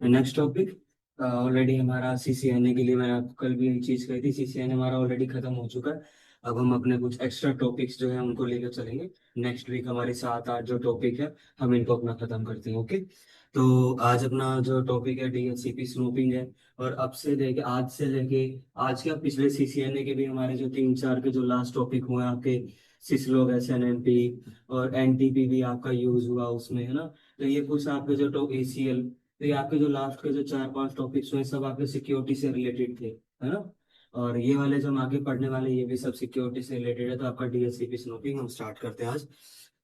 Next topic. Already हमारा CCNA के लिए मैंने आपको कल भी एक चीज कही थी, सीसीएनए हमारा ऑलरेडी खत्म हो चुका है। अब हम अपने कुछ एक्स्ट्रा टॉपिक्स जो है उनको लेकर चलेंगे। नेक्स्ट वीक हमारे 7-8 जो टॉपिक है हम इनको अपना खत्म करते हैं। ओके। तो आज अपना जो टॉपिक है डीएचसीपी स्नूपिंग है। और अब से लेके आज के पिछले सीसीएनए के भी हमारे जो 3-4 के जो लास्ट टॉपिक हुए हैं आपके, सिसलोग एसएनएमपी और एनटीपी भी आपका यूज हुआ उसमें, है ना। तो ये कुछ आपके जो टॉप एसीएल, तो ये आपके जो लास्ट के जो 4-5 टॉपिक्स हुए सब आपके सिक्योरिटी से रिलेटेड थे, है ना। और ये वाले जो हम आगे पढ़ने वाले ये भी सब सिक्योरिटी से रिलेटेड है। तो आपका डीएचसीपी स्नूपिंग हम स्टार्ट करते हैं आज।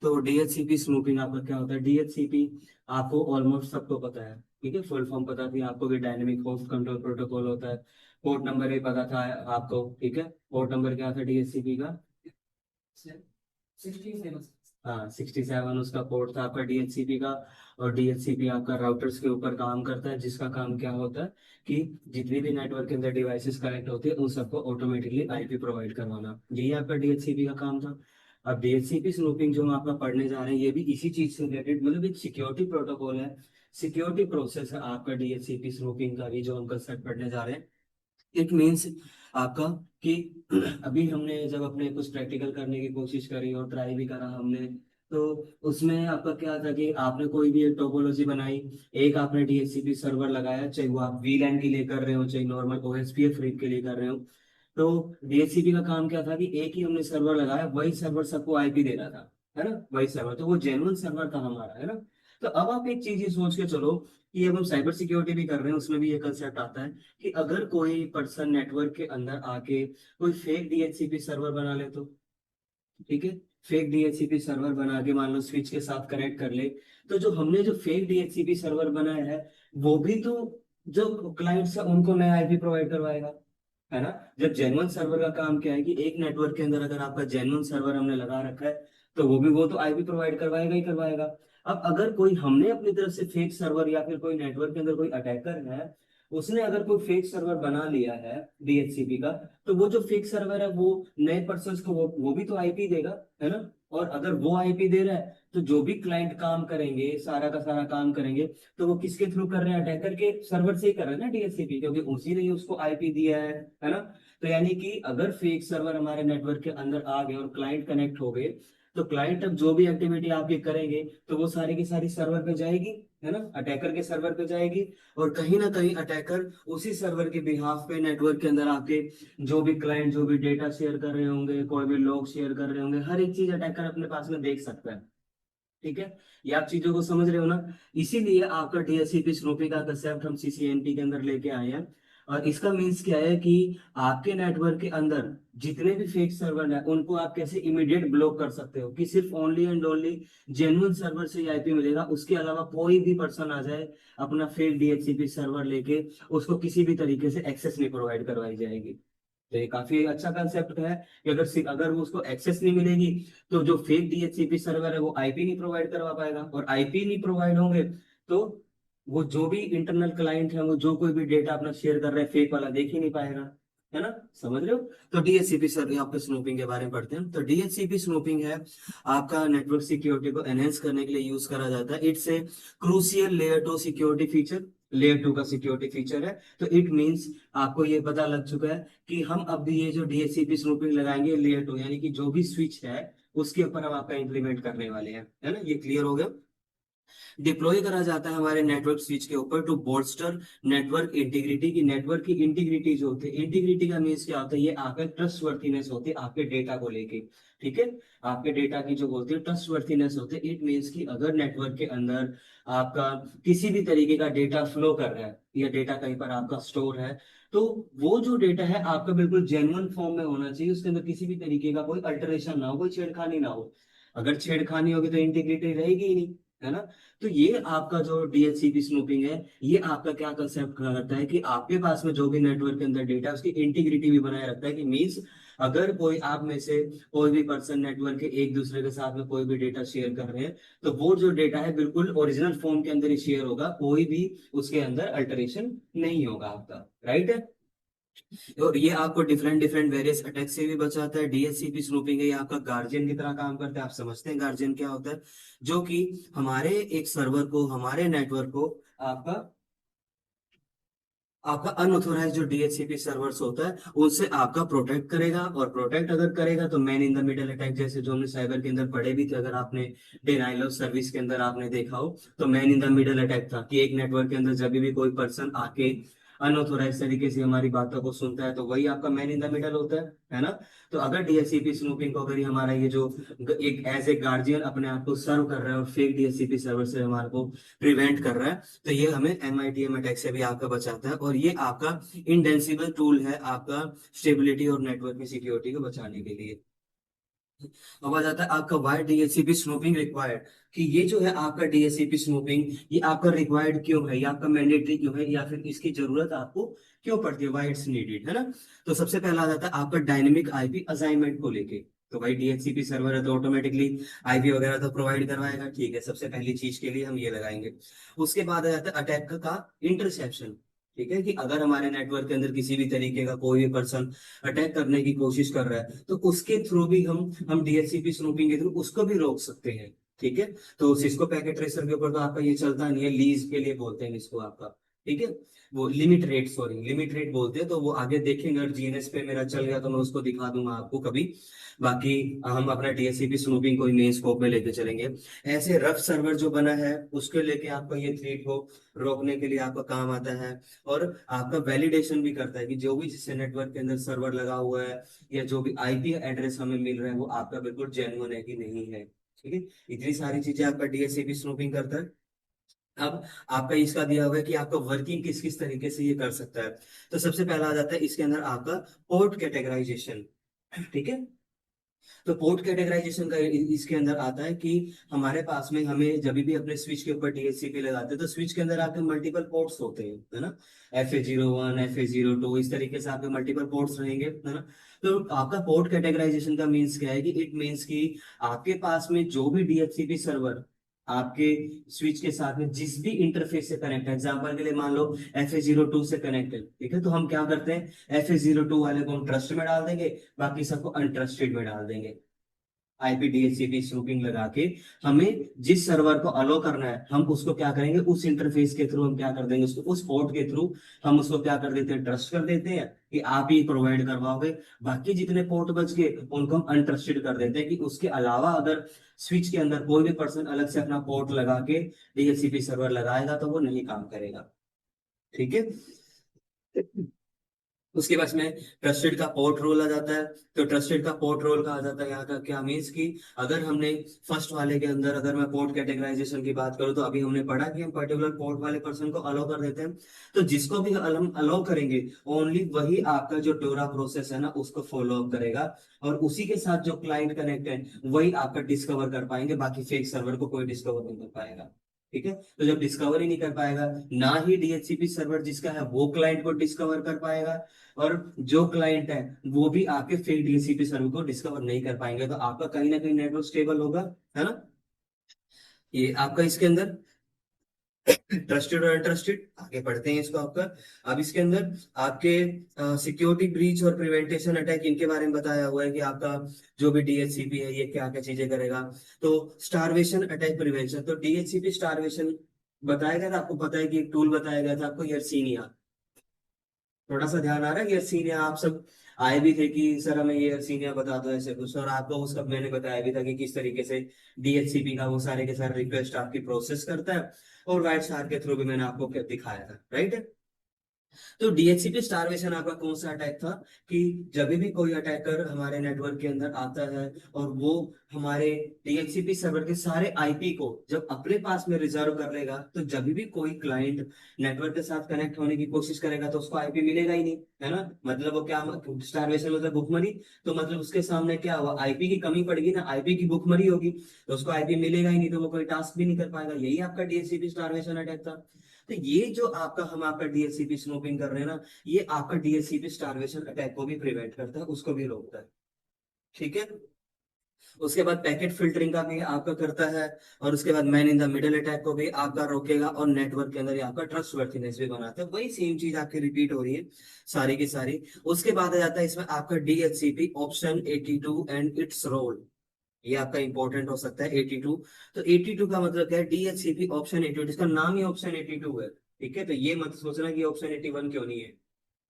तो डीएचसीपी स्नूपिंग आपका क्या होता है? डीएचसीपी आपको ऑलमोस्ट सबको पता है, ठीक है। फुल फॉर्म पता थी आपको कि डायनेमिक होस्ट कंट्रोल प्रोटोकॉल होता है। पोर्ट नंबर भी पता था आपको, ठीक है। पोर्ट नंबर क्या था डीएचसीपी का? 67। हाँ, 67 उसका पोर्ट था आपका डीएचसीपी का। और डीएचसीपी आपका राउटर्स के ऊपर काम करता है, जिसका काम क्या होता है कि जितनी भी नेटवर्क के अंदर डिवाइसेस कनेक्ट होते हैं उन सबको ऑटोमेटिकली आईपी प्रोवाइड करवाना, यही आपका डीएचसीपी का काम था। अब डीएचसीपी स्नूपिंग जो हम आपका पढ़ने जा रहे हैं ये भी इसी चीज से रिलेटेड, मतलब एक सिक्योरिटी प्रोटोकॉल है, सिक्योरिटी प्रोसेस है आपका डीएचसीपी स्नूपिंग का भी जो हम कंसेप्ट पढ़ने जा रहे हैं। इट मीन्स आपका कि अभी हमने जब अपने कुछ प्रैक्टिकल करने की कोशिश करी और ट्राई भी करा हमने, तो उसमें आपका क्या था कि आपने कोई भी एक टोपोलॉजी बनाई, एक आपने डीएचसीपी सर्वर लगाया, चाहे वो आप वीलैन के लिए कर रहे हो चाहे नॉर्मल ओएसपीएफ रीड के लिए कर रहे हो। तो डीएचसीपी का काम क्या था कि एक ही हमने सर्वर लगाया, वही सर्वर सबको आईपी दे रहा था, है ना। वही सर्वर, तो वो जेन्युइन सर्वर था हमारा, है ना। तो अब आप एक चीज ये सोच के चलो कि अब हम साइबर सिक्योरिटी भी कर रहे हैं, उसमें भी ये कंसेप्ट आता है कि अगर कोई पर्सन नेटवर्क के अंदर आके कोई फेक डीएचसीपी सर्वर बना ले तो, ठीक है। फेक डीएचसीपी सर्वर बना के मान लो स्विच के साथ कनेक्ट कर ले, तो जो हमने जो फेक डीएचसीपी सर्वर बनाया है वो भी तो जो क्लाइंट्स है उनको नया आईपी प्रोवाइड करवाएगा, है ना। जब जेन्युइन सर्वर का काम क्या है कि एक नेटवर्क के अंदर अगर आपका जेन्युइन सर्वर हमने लगा रखा है तो वो तो आईपी प्रोवाइड करवाएगा ही करवाएगा। अब अगर कोई हमने अपनी तरफ से फेक सर्वर या फिर कोई नेटवर्क के अंदर कोई अटैकर है, उसने अगर कोई फेक सर्वर बना लिया है डीएचसीपी का, तो वो जो फेक सर्वर है वो नए पर्सन को वो भी तो आईपी देगा, है ना। और अगर वो आईपी दे रहा है तो जो भी क्लाइंट काम करेंगे सारा का सारा काम करेंगे तो वो किसके थ्रू कर रहे हैं? अटैकर के सर्वर से ही कर रहे हैं ना डीएचसीपी, क्योंकि उसी ने ही उसको आईपी दिया है ना। तो यानी कि अगर फेक सर्वर हमारे नेटवर्क के अंदर आ गए और क्लाइंट कनेक्ट हो गए, तो क्लाइंट अब जो भी एक्टिविटी आपकी करेंगे तो वो सारी की सारी सर्वर पे जाएगी, है ना, अटैकर के सर्वर पे जाएगी। और कहीं ना कहीं अटैकर उसी सर्वर के बिहाफ पे नेटवर्क के अंदर आके जो भी क्लाइंट जो भी डेटा शेयर कर रहे होंगे, कोई भी लोग शेयर कर रहे होंगे, हर एक चीज अटैकर अपने पास में देख सकता है, ठीक है। ये आप चीजों को समझ रहे हो ना। इसीलिए आपका डीएचसीपी स्नूपी का कंसेप्ट हम सीसीएनपी के अंदर लेके आए हैं। और इसका मीन्स क्या है कि आपके नेटवर्क के अंदर जितने भी फेक सर्वर है उनको आप कैसे इमीडिएट ब्लॉक कर सकते हो कि सिर्फ only and only genuine server से आईपी मिलेगा, उसके अलावा कोई भी पर्सन आ जाए अपना फेक डीएचसीपी सर्वर लेके, उसको किसी भी तरीके से एक्सेस नहीं प्रोवाइड करवाई जाएगी। तो ये काफी अच्छा कंसेप्ट है कि अगर वो उसको एक्सेस नहीं मिलेगी तो जो फेक डीएचसीपी सर्वर है वो आईपी नहीं प्रोवाइड करवा पाएगा, और आईपी नहीं प्रोवाइड होंगे तो वो जो भी इंटरनल क्लाइंट है वो जो कोई भी डेटा अपना शेयर कर रहा है फेक वाला देख ही नहीं पाएगा, है ना। समझ रहे हो। तो डीएचसीपी सर आपके स्नूपिंग के बारे में पढ़ते हैं। तो डीएचसीपी स्नूपिंग है आपका नेटवर्क सिक्योरिटी को एनहेंस करने के लिए यूज करा जाता है। It's a crucial layer to security feature, layer 2 का सिक्योरिटी फीचर है। तो इट मींस आपको ये पता लग चुका है कि हम अब भी ये जो डीएचसीपी स्नूपिंग लगाएंगे लेयर 2 यानी कि जो भी स्विच है उसके ऊपर हम आपका इंप्लीमेंट करने वाले हैं, है ना। ये क्लियर हो गया। डिप्लॉय करा जाता है हमारे नेटवर्क स्विच के ऊपर टू बोल्स्टर नेटवर्क इंटीग्रिटी की, नेटवर्क की इंटीग्रिटी जो होती है, इंटीग्रिटी का मीन्स क्या होता है? ये आपका ट्रस्टवर्थीनेस होती है आपके डेटा को लेके, ठीक है। आपके डेटा की जो बोलते हैं ट्रस्टवर्थीनेस होती है। इट मीन्स कि अगर नेटवर्क के अंदर आपका किसी भी तरीके का डेटा फ्लो कर रहा है या डेटा कहीं पर आपका स्टोर है, तो वो जो डेटा है आपका बिल्कुल जेन्युइन फॉर्म में होना चाहिए, उसके अंदर किसी भी तरीके का कोई अल्टरेशन ना हो, कोई छेड़खानी ना हो। अगर छेड़खानी होगी तो इंटीग्रिटी रहेगी ही नहीं, है ना। तो ये आपका जो डीएचसीपी स्नूपिंग है ये आपका क्या कंसेप्ट करता है कि आपके पास में जो भी नेटवर्क के अंदर डेटा है उसकी इंटीग्रिटी भी बनाए रखता है, कि मीन्स अगर कोई आप में से कोई भी पर्सन नेटवर्क के एक दूसरे के साथ में कोई भी डेटा शेयर कर रहे हैं तो वो जो डेटा है बिल्कुल ओरिजिनल फॉर्म के अंदर ही शेयर होगा, कोई भी उसके अंदर अल्टरेशन नहीं होगा आपका, राइट है। और ये आपको डिफरेंट डिफरेंट वेरियस अटैक से भी बचाता है। डीएचसीपी स्नूपिंग है ये आपका गार्जियन की तरह काम करता है। आप समझते हैं गार्जियन क्या होता है? जो कि हमारे एक सर्वर को, हमारे नेटवर्क को आपका आपका अनऑथोराइज जो डीएचसीपी सर्वर्स होता है उनसे आपका प्रोटेक्ट करेगा, और प्रोटेक्ट अगर करेगा तो man in the middle attack, जैसे जो हमने साइबर के अंदर पढ़े भी थे, अगर आपने डिनाइल ऑफ सर्विस के अंदर आपने देखा हो, तो man in the middle attack था कि एक नेटवर्क के अंदर जब भी कोई पर्सन आके अनऑथोराइज तरीके से हमारी बातों को सुनता है तो वही आपका मैन इन द मिडल होता है ना। तो अगर डीएचसीपी स्नूपिंग को अगर ये हमारा ये जो एक एज ए गार्जियन अपने आप को सर्व कर रहा है और फेक डीएचसीपी सर्वर से हमारे को प्रिवेंट कर रहा है, तो ये हमें एमआईटीएम अटैक से भी आपका बचाता है, और ये आपका इंडेंसिबल टूल है आपका स्टेबिलिटी और नेटवर्क की सिक्योरिटी को बचाने के लिए। अब आ जाता है आपका वाई डीएचसीपी स्नूपिंग रिक्वायर्ड, कि ये जो है आपका डीएचसीपी स्नूपिंग ये आपका रिक्वायर्ड क्यों है, ये आपका मैंडेटरी क्यों है, या फिर इसकी जरूरत आपको क्यों पड़ती है, वाई इट्स नीडेड, है ना। तो सबसे पहला आ जाता है आपका डायनेमिक आईपी असाइनमेंट को लेके। तो भाई डीएचसीपी सर्वर है तो ऑटोमेटिकली आईपी वगैरह तो प्रोवाइड करवाएगा, ठीक है, सबसे पहली चीज के लिए हम ये लगाएंगे। उसके बाद आ जाता है अटैक का इंटरसेप्शन। ठीक है, कि अगर हमारे नेटवर्क के अंदर किसी भी तरीके का कोई भी पर्सन अटैक करने की कोशिश कर रहा है तो उसके थ्रू भी हम डीएचसीपी स्नूपिंग के थ्रू उसको भी रोक सकते हैं। ठीक है, तो सिस्को पैकेट ट्रेसर के ऊपर तो आपका ये चलता नहीं है, लीज के लिए बोलते हैं इसको आपका। ठीक है, वो limit rate, sorry limit rate बोलते हैं, तो वो आगे देखेंगे, और जीएनएस पे मेरा चल गया तो मैं उसको दिखा दूंगा आपको कभी। बाकी हम अपना डीएचसीपी स्नूपिंग को मेन स्कोप में लेके चलेंगे। ऐसे रफ सर्वर जो बना है उसके लेके आपका ये थ्रेट को रोकने के लिए आपका काम आता है, और आपका वैलिडेशन भी करता है कि जो भी जिससे नेटवर्क के अंदर सर्वर लगा हुआ है या जो भी आईपी एड्रेस हमें मिल रहा है वो आपका बिल्कुल जेन्युइन है कि नहीं है। ठीक है, इतनी सारी चीजें आपका डीएचसीपी स्नूपिंग करता है। अब आपका इसका दिया हुआ है कि आपका वर्किंग किस किस तरीके से ये कर सकता है। तो सबसे पहला आ जाता है इसके अंदर आपका पोर्ट कैटेगराइजेशन। ठीक है, तो पोर्ट कैटेगराइजेशन का इसके अंदर आता है कि हमारे पास में हमें जब भी अपने स्विच के ऊपर डीएचसीपी लगाते हैं तो स्विच के अंदर आपके मल्टीपल पोर्ट्स होते हैं, है ना। FA01 FA02 इस तरीके से आपके मल्टीपल पोर्ट्स रहेंगे, है ना। तो आपका पोर्ट कैटेगराइजेशन का मीन्स क्या है, कि इट मीन्स कि आपके पास में जो भी डीएचसीपी सर्वर आपके स्विच के साथ में जिस भी इंटरफेस से कनेक्ट है, एग्जांपल के लिए मान लो FA02 से कनेक्ट है, ठीक है, तो हम क्या करते हैं FA02 वाले को हम ट्रस्ट में डाल देंगे, बाकी सबको अनट्रस्टेड में डाल देंगे। आईपी डीएचसीपी स्नूपिंग लगा के हमें जिस सर्वर को अलो करना है हम उसको क्या करेंगे, उस इंटरफेस के थ्रू हम क्या कर देंगे, उसको उस पोर्ट के थ्रू हम उसको क्या कर देते हैं, ट्रस्ट कर देते हैं कि आप ही प्रोवाइड करवाओगे। बाकी जितने पोर्ट बच गए उनको हम अनट्रस्टेड कर देते हैं, कि उसके अलावा अगर स्विच के अंदर कोई भी पर्सन अलग से अपना पोर्ट लगा के डीएचसीपी सर्वर लगाएगा तो वो नहीं काम करेगा। ठीक है, उसके बाद में ट्रस्टेड का पोर्ट रोल आ जाता है। तो ट्रस्टेड का पोर्ट रोल का आ जाता है यहाँ का क्या मीन्स कि अगर हमने फर्स्ट वाले के अंदर अगर मैं पोर्ट कैटेगराइजेशन की बात करूँ तो अभी हमने पढ़ा कि हम पर्टिकुलर पोर्ट वाले पर्सन को अलाउ कर देते हैं, तो जिसको भी हम अलाउ करेंगे ओनली वही आपका जो डोरा प्रोसेस है ना उसको फॉलो अप करेगा, और उसी के साथ जो क्लाइंट कनेक्ट है वही आपका डिस्कवर कर पाएंगे, बाकी फेक सर्वर को कोई डिस्कवर नहीं कर पाएगा। ठीक है, तो जब डिस्कवर ही नहीं कर पाएगा, ना ही डीएचसीपी सर्वर जिसका है वो क्लाइंट को डिस्कवर कर पाएगा, और जो क्लाइंट है वो भी आपके फेक डीएचसीपी सर्वर को डिस्कवर नहीं कर पाएंगे, तो आपका कहीं ना कहीं नेटवर्क स्टेबल होगा, है ना। ये आपका इसके अंदर ट्रस्टेड और अनट्रस्टेड आगे पढ़ते हैं इसको आपका। अब इसके अंदर आपके सिक्योरिटी ब्रीच और प्रिवेंटेशन अटैक इनके बारे में बताया हुआ है कि आपका जो भी डीएचसीपी है ये क्या क्या चीजें करेगा। तो स्टारवेशन अटैक प्रिवेंशन, तो डीएचसीपी स्टारवेशन बताया गया था आपको, पता है कि एक टूल बताया गया था आपको यर्सीनिया। थोड़ा सा ध्यान आ रहा है कि यर्सीनिया आप सब आए भी थे कि सर हमें ये यर्सीनिया बता दो ऐसे कुछ, और आपको उसका मैंने बताया भी था कि किस तरीके से डीएचसीपी का वो सारे के सारे रिक्वेस्ट आपकी प्रोसेस करता है, और वाइट स्टार के थ्रू भी मैंने आपको दिखाया था, राइट। तो डीएचसीपी स्टारवेशन आपका कौन सा अटैक था, कि जब भी कोई अटैकर हमारे नेटवर्क के अंदर आता है और वो हमारे डीएचसीपी सर्वर के सारे आईपी को जब अपने पास में रिजर्व कर लेगा, तो जब भी कोई क्लाइंट नेटवर्क के साथ कनेक्ट होने की कोशिश करेगा तो उसको आईपी मिलेगा ही नहीं, है ना। मतलब वो क्या, स्टारवेशन मतलब भुखमरी, तो मतलब उसके सामने क्या हुआ, आईपी की कमी पड़ेगी ना, आईपी की भुखमरी होगी, तो उसको आईपी मिलेगा ही नहीं, तो वो कोई टास्क भी नहीं कर पाएगा। यही आपका डीएचसीपी स्टारवेशन अटैक था। तो ये जो आपका हम आपका डीएचसीपी स्नूपिंग कर रहे हैं ना, ये आपका डीएचसीपी स्टारवेशन अटैक को भी प्रिवेंट करता है, उसको भी रोकता है। ठीक है, उसके बाद पैकेट फिल्टरिंग का भी आपका करता है, और उसके बाद man in the middle attack को भी आपका रोकेगा, और नेटवर्क के अंदर ये आपका ट्रस्ट वर्थीनेस भी बनाता है। वही सेम चीज आपकी रिपीट हो रही है सारी की सारी। उसके बाद आ जाता है इसमें आपका DHCP option 82 and its role. ये आपका इंपॉर्टेंट हो सकता है 82। तो 82 का मतलब क्या है, डीएचसीपी ऑप्शन 82, इसका नाम ही ऑप्शन 82 है। ठीक है, तो ये मत सोचना कि ऑप्शन 81 क्यों नहीं है।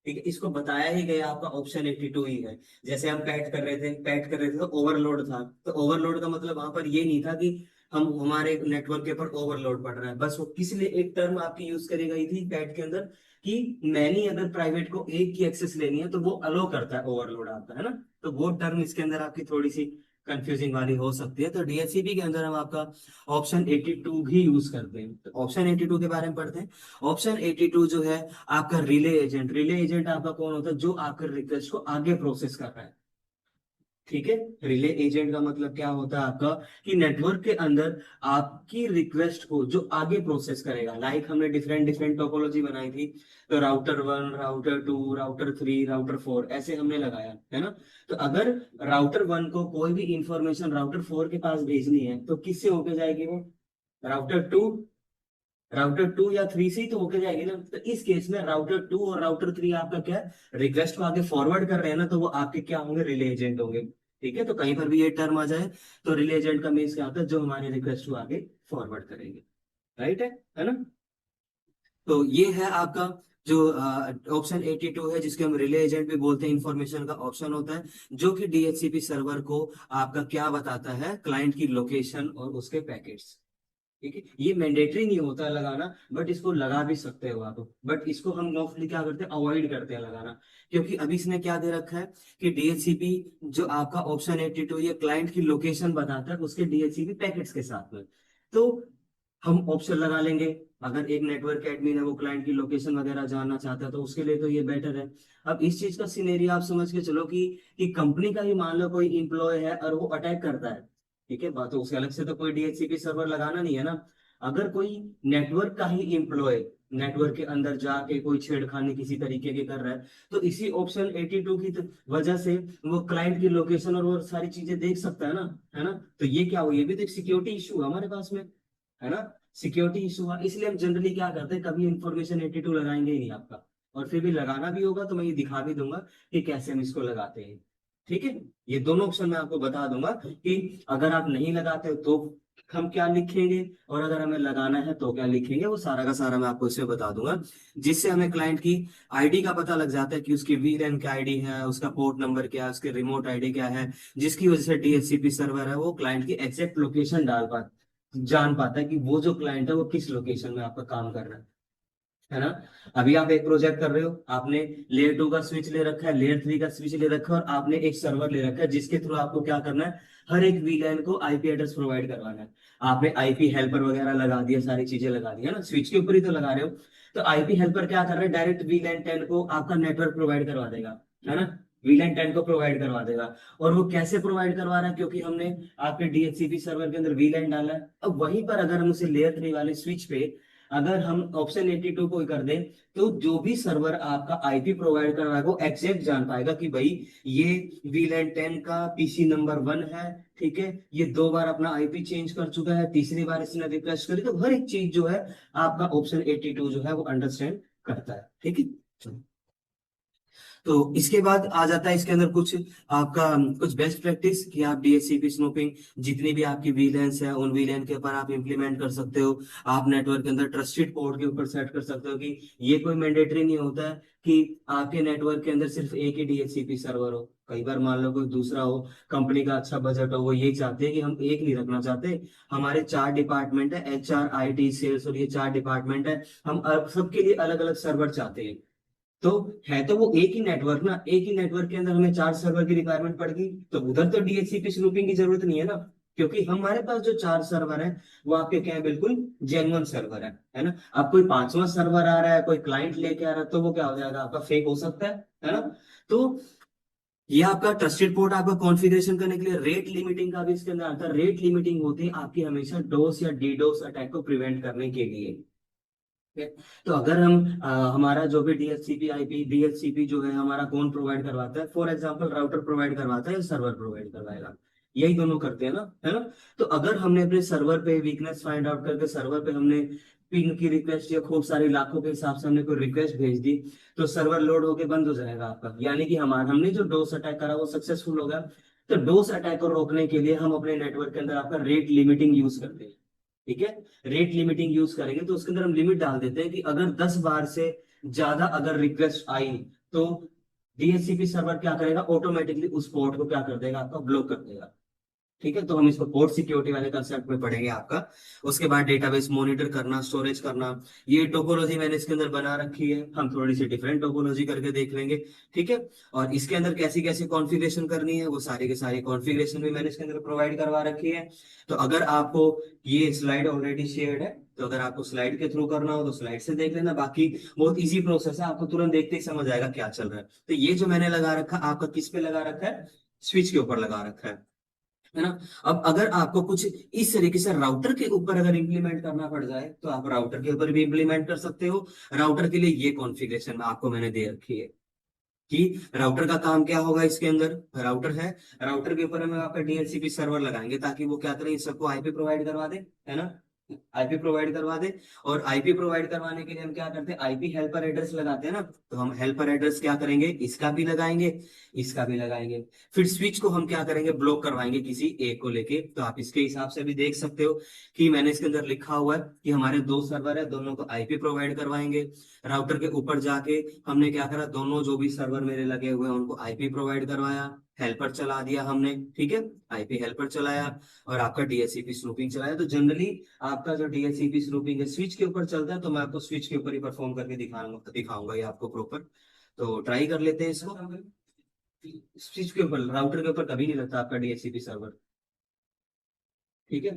ठीक है, इसको बताया ही गया आपका ऑप्शन 82 ही है। जैसे हम पैट कर रहे थे तो ओवरलोड था, तो ओवरलोड का मतलब वहां पर ये नहीं था कि हम हमारे नेटवर्क के ऊपर ओवरलोड पड़ रहा है, बस वो किस लिए एक टर्म आपकी यूज करी गई थी पैट के अंदर, कि मैंने अगर प्राइवेट को एक की एक्सेस लेनी है तो वो अलो करता है ओवरलोड आता है ना। तो वो टर्म इसके अंदर आपकी थोड़ी सी कंफ्यूजिंग वाली हो सकती है। तो डीएचसीपी के अंदर हम आपका ऑप्शन 82 भी यूज करते हैं। तो ऑप्शन 82 के बारे में पढ़ते हैं। ऑप्शन 82 जो है आपका रिले एजेंट आपका कौन होता है, जो आपके रिक्वेस्ट को आगे प्रोसेस कर रहा है। ठीक है, रिले एजेंट का मतलब क्या होता है आपका, कि नेटवर्क के अंदर आपकी रिक्वेस्ट को जो आगे प्रोसेस करेगा। लाइक हमने डिफरेंट डिफरेंट टोपोलॉजी बनाई थी, तो राउटर 1, राउटर 2, राउटर 3, राउटर 4 ऐसे हमने लगाया है ना। तो अगर राउटर 1 को कोई भी इंफॉर्मेशन राउटर 4 के पास भेजनी है तो किससे होके जाएगी वो, राउटर 2 या 3 से ही तो होके जाएगी ना। तो इस केस में राउटर 2 और राउटर 3 आपका क्या है, रिक्वेस्ट को आगे फॉरवर्ड कर रहे हैं ना, तो वो आपके क्या होंगे, रिले एजेंट होंगे। ठीक है, तो कहीं पर भी ये टर्म आ जाए तो रिले एजेंट का मीन्स क्या होता है, जो हमारे रिक्वेस्ट को आगे फॉरवर्ड करेंगे। राइट है ना। तो ये है आपका जो ऑप्शन 82 है, जिसके हम रिले एजेंट भी बोलते हैं। इंफॉर्मेशन का ऑप्शन होता है जो कि डीएचसीपी सर्वर को आपका क्या बताता है, क्लाइंट की लोकेशन और उसके पैकेट्स। ठीक है, ये मैंडेटरी नहीं होता है लगाना, बट इसको लगा भी सकते हो आप। बट इसको हम मोस्टली क्या करते हैं, अवॉइड करते हैं लगाना। क्योंकि अभी इसने क्या दे रखा है कि डीएचसीपी जो आपका ऑप्शन 82 ये क्लाइंट की लोकेशन बताता है उसके डीएचसीपी पैकेट्स के साथ में। तो हम ऑप्शन लगा लेंगे। अगर एक नेटवर्क एडमिन है वो क्लाइंट की लोकेशन वगैरह जानना चाहता है तो उसके लिए तो ये बेटर है। अब इस चीज का सिनेरियो आप समझ के चलो कि कंपनी का ही मान लो कोई इंप्लॉय है और वो अटैक करता है। ठीक है, बात तो उसके अलग से तो कोई डीएचसीपी सर्वर लगाना नहीं है ना। अगर कोई नेटवर्क का ही एम्प्लॉय नेटवर्क के अंदर जाके कोई छेड़खानी किसी तरीके की कर रहा है, तो इसी ऑप्शन 82 की वजह से वो क्लाइंट की लोकेशन और वो सारी चीजें देख सकता है ना। है ना। तो ये क्या हो, ये भी तो एक सिक्योरिटी इशू है हमारे पास में, है ना। सिक्योरिटी इशू है, इसलिए हम जनरली क्या करते हैं, कभी इंफॉर्मेशन 82 लगाएंगे ही नहीं आपका। और फिर भी लगाना भी होगा तो मैं ये दिखा भी दूंगा कि कैसे हम इसको लगाते हैं। ठीक है, ये दोनों ऑप्शन मैं आपको बता दूंगा कि अगर आप नहीं लगाते हो तो हम क्या लिखेंगे, और अगर हमें लगाना है तो क्या लिखेंगे, वो सारा का सारा मैं आपको इसमें बता दूंगा। जिससे हमें क्लाइंट की आईडी का पता लग जाता है कि उसकी वीलैन क्या आईडी है, उसका पोर्ट नंबर क्या है, उसके रिमोट आईडी क्या है, जिसकी वजह से डीएचसीपी सर्वर है वो क्लाइंट की एग्जैक्ट लोकेशन जान पाता है कि वो जो क्लाइंट है वो किस लोकेशन में आपका काम कर रहा है ना। अभी आप एक प्रोजेक्ट कर रहे हो, आपने लेयर 2 का स्विच ले रखा है, लेयर 3 का स्विच ले रखा है, और आपने एक सर्वर ले रखा है जिसके थ्रू आपको क्या करना है, हर एक वीलैन को आईपी एड्रेस प्रोवाइड करवाना है। आपने आईपी हेल्पर वगैरह लगा दिया, सारी चीजें लगा दी है ना, स्विच के ऊपर ही तो लगा रहे हो। तो आईपी हेल्पर क्या कर रहा है, डायरेक्ट वीलैन 10 को आपका नेटवर्क प्रोवाइड करवा देगा, है ना। वीलैन 10 को प्रोवाइड करवा देगा। और वो कैसे प्रोवाइड करवा रहा है, क्योंकि हमने आपके डीएचसीपी सर्वर के अंदर वीलैन डाला है। अब वहीं पर अगर हम उसे लेयर 3 वाले स्विच पे अगर हम ऑप्शन 82 को कर दें, तो जो भी सर्वर आपका आईपी प्रोवाइड कर रहा है वो एग्जैक्ट जान पाएगा कि भाई ये वीलैन 10 का पीसी नंबर 1 है। ठीक है, ये 2 बार अपना आईपी चेंज कर चुका है, तीसरी बार इसने रिक्वेस्ट करी, तो हर एक चीज जो है आपका ऑप्शन 82 जो है वो अंडरस्टैंड करता है। ठीक है, चलो। तो इसके बाद आ जाता है इसके अंदर कुछ आपका कुछ बेस्ट प्रैक्टिस कि आप डीएचसीपी स्नूपिंग जितनी भी आपकी वीलैंस है उन वीलैन के ऊपर आप इंप्लीमेंट कर सकते हो। आप नेटवर्क के अंदर ट्रस्टेड पोर्ट के ऊपर सेट कर सकते हो कि ये कोई मैंडेटरी नहीं होता है कि आपके नेटवर्क के अंदर सिर्फ एक ही डीएचसीपी सर्वर हो। कई बार मान लो कोई दूसरा हो, कंपनी का अच्छा बजट हो, वो यही चाहते हैं कि हम एक नहीं रखना चाहते, हमारे 4 डिपार्टमेंट है, एचआर, आईटी, सेल्स, और ये 4 डिपार्टमेंट है, हम सबके लिए अलग अलग सर्वर चाहते हैं। तो है तो वो एक ही नेटवर्क ना, एक ही नेटवर्क के अंदर हमें 4 सर्वर की रिक्वायरमेंट पड़ेगी, तो उधर तो डीएचसीपी स्नूपिंग की जरूरत नहीं है ना। क्योंकि हमारे पास जो 4 सर्वर है वो आपके क्या है, बिल्कुल जेन्युइन सर्वर है ना। अब कोई 5वां सर्वर आ रहा है, कोई क्लाइंट लेके आ रहा है, तो वो क्या हो जाएगा, आपका फेक हो सकता है ना। तो ये आपका ट्रस्टेड पोर्ट आपका कॉन्फ़िगरेशन करने के लिए रेट लिमिटिंग का भी इसके अंदर आता है। रेट लिमिटिंग होती है आपकी हमेशा डोस या डीडोस अटैक को प्रिवेंट करने के लिए। ठीक है? तो अगर हम हमारा जो भी डीएचसीपी आईपी डीएचसीपी जो है हमारा कौन प्रोवाइड करवाता है, फॉर एग्जांपल राउटर प्रोवाइड करवाता है या सर्वर प्रोवाइड करवाएगा, यही दोनों करते हैं ना, है ना। तो अगर हमने अपने सर्वर पे वीकनेस फाइंड आउट करके सर्वर पे हमने पिंग की रिक्वेस्ट या खूब सारी लाखों के हिसाब से हमने कोई रिक्वेस्ट भेज दी, तो सर्वर लोड होके बंद हो जाएगा आपका, यानी कि हमारा हमने जो डोस अटैक करा वो सक्सेसफुल हो गया। तो डोस अटैक को रोकने के लिए हम अपने नेटवर्क के अंदर आपका रेट लिमिटिंग यूज करते हैं। ठीक है। रेट लिमिटिंग यूज करेंगे तो उसके अंदर हम लिमिट डाल देते हैं कि अगर 10 बार से ज्यादा अगर रिक्वेस्ट आई तो डीएचसीपी सर्वर क्या करेगा, ऑटोमेटिकली उस पोर्ट को क्या कर देगा, आपका ब्लॉक कर देगा। ठीक है, तो हम इसको पोर्ट सिक्योरिटी वाले कंसेप्ट में पढ़ेंगे आपका। उसके बाद डेटाबेस मॉनिटर करना, स्टोरेज करना, ये टोपोलॉजी मैंने इसके अंदर बना रखी है, हम थोड़ी सी डिफरेंट टोपोलॉजी करके देख लेंगे। ठीक है। और इसके अंदर कैसी कैसी कॉन्फ़िगरेशन करनी है, वो सारी की सारी कॉन्फ़िगरेशन भी मैंने इसके अंदर प्रोवाइड करवा रखी है। तो अगर आपको ये स्लाइड ऑलरेडी शेयर्ड है, तो अगर आपको स्लाइड के थ्रू करना हो तो स्लाइड से देख लेना, बाकी बहुत इजी प्रोसेस है, आपको तुरंत देखते ही समझ आएगा क्या चल रहा है। तो ये जो मैंने लगा रखा, आपका किस पे लगा रखा है, स्विच के ऊपर लगा रखा है ना। अब अगर आपको कुछ इस तरीके से राउटर के ऊपर अगर इंप्लीमेंट करना पड़ जाए तो आप राउटर के ऊपर भी इंप्लीमेंट कर सकते हो। राउटर के लिए ये कॉन्फ़िगरेशन आपको मैंने दे रखी है कि राउटर का काम क्या होगा। इसके अंदर राउटर है, राउटर के ऊपर हम आपका डीएचसीपी सर्वर लगाएंगे ताकि वो क्या करे, इन सबको आईपी प्रोवाइड करवा दे, है ना। आईपी प्रोवाइड करवा दे। और आईपी प्रोवाइड करवाने के लिए हम क्या करते हैं, आईपी हेल्पर एड्रेस लगाते हैं ना, तो हम हेल्पर एड्रेस क्या करेंगे, इसका भी लगाएंगे, इसका भी लगाएंगे। फिर स्विच को हम क्या करेंगे, ब्लॉक करवाएंगे किसी एक को लेके। तो आप इसके हिसाब से भी देख सकते हो कि मैंने इसके अंदर लिखा हुआ है कि हमारे दो सर्वर है, दोनों को आईपी प्रोवाइड करवाएंगे। राउटर के ऊपर जाके हमने क्या करा, दोनों जो भी सर्वर मेरे लगे हुए हैं उनको आईपी प्रोवाइड करवाया, हेल्पर चला दिया हमने। ठीक है, आईपी हेल्पर चलाया और आपका डीएचसीपी स्नूपिंग चलाया। तो जनरली आपका जो डीएचसीपी स्नूपिंग है स्विच के ऊपर चलता है, तो मैं आपको स्विच के ऊपर ही परफॉर्म करके दिखाऊंगा ये आपको प्रॉपर। तो ट्राई कर लेते हैं इसको। स्विच के ऊपर, राउटर के ऊपर कभी नहीं लगता आपका डीएचसीपी सर्वर। ठीक है।